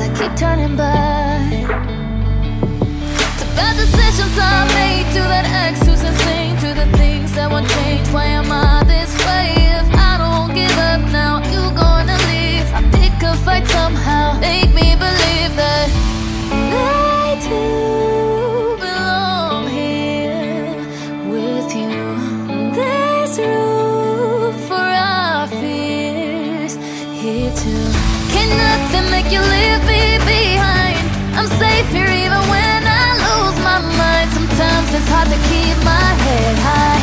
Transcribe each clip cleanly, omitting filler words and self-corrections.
I keep turning back to bad decisions I made, to that ex who's insane, to the things that won't change. Why am I this way? If I don't give up now, you gonna leave. I'll pick a fight somehow, make me believe that I too belong here with you. There's room for our fears here too. Can nothing make you leave me behind? I'm safe here even when I lose my mind. Sometimes it's hard to keep my head high.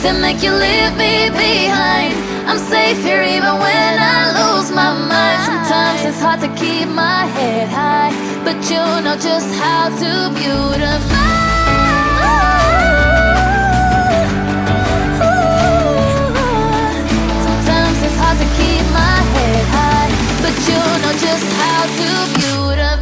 Then make you leave me behind. I'm safe here even when I lose my mind. Sometimes it's hard to keep my head high, but you know just how to beautify. Sometimes it's hard to keep my head high, but you know just how to beautify.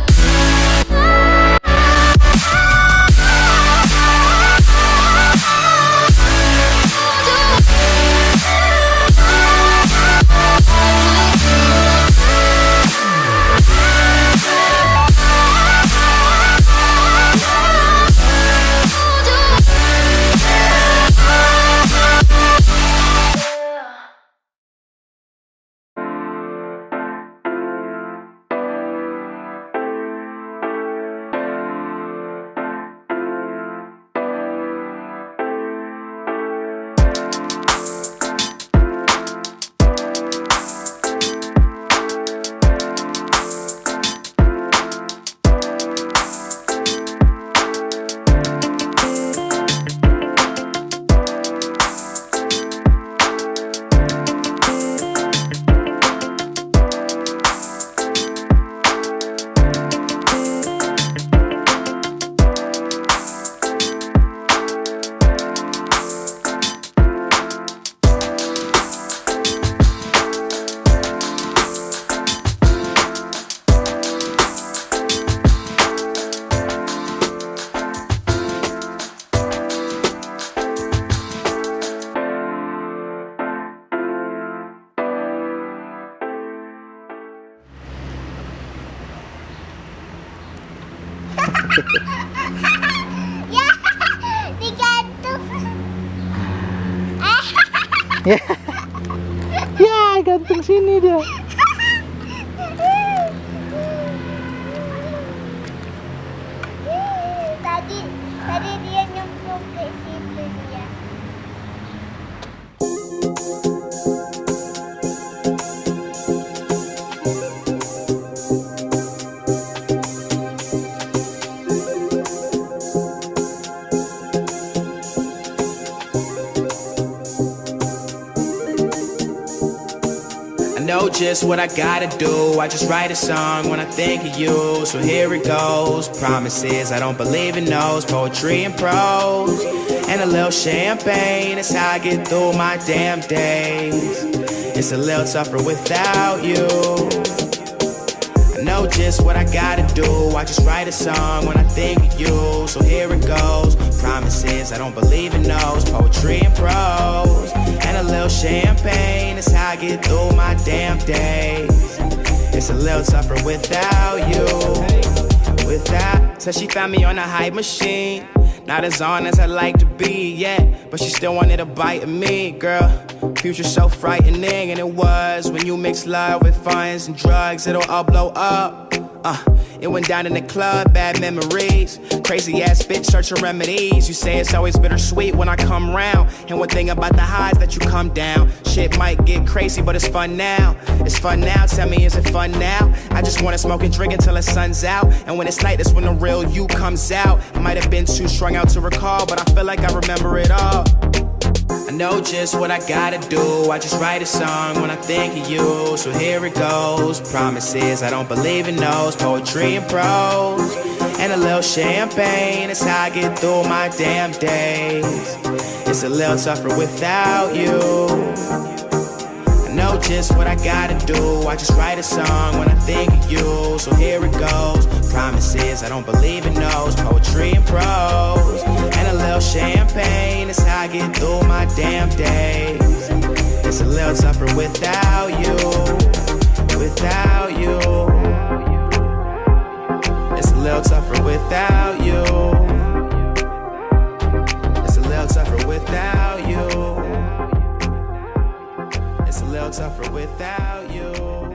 Ya, digantung. Ya, gantung sini dia. Tadi dia nyemplung ke situ dia. Know just what I gotta do. I just write a song when I think of you. So here it goes. Promises, I don't believe in those. Poetry and prose and a little champagne. It's how I get through my damn days. It's a little tougher without you. I know just what I gotta do. I just write a song when I think of you. So here it goes. Promises, I don't believe in those. Poetry and prose and a little champagne. It's how I get through my damn days. It's a little tougher without you. Without, so she found me on a hype machine. Not as on as I'd like to be yet, but she still wanted a bite of me, girl. Future's so frightening, and it was when you mix love with funds and drugs, it'll all blow up. It went down in the club, bad memories. Crazy ass bitch searching remedies. You say it's always bittersweet when I come round. And one thing about the highs that you come down. Shit might get crazy, but it's fun now. It's fun now, tell me, is it fun now? I just wanna smoke and drink until the sun's out. And when it's night, that's when the real you comes out. I might have been too strung out to recall, but I feel like I remember it all. I know just what I gotta do. I just write a song when I think of you. So here it goes. Promises, I don't believe in those. Poetry and prose, and a little champagne. It's how I get through my damn days. It's a little tougher without you. I know just what I gotta do. I just write a song when I think of you. So here it goes. Promises, I don't believe in those. Poetry and prose, and a little champagne. It's how I get through my damn days. It's a little tougher without you. Without you. It's a little tougher without you. It's a little tougher without you. It's a little tougher without you.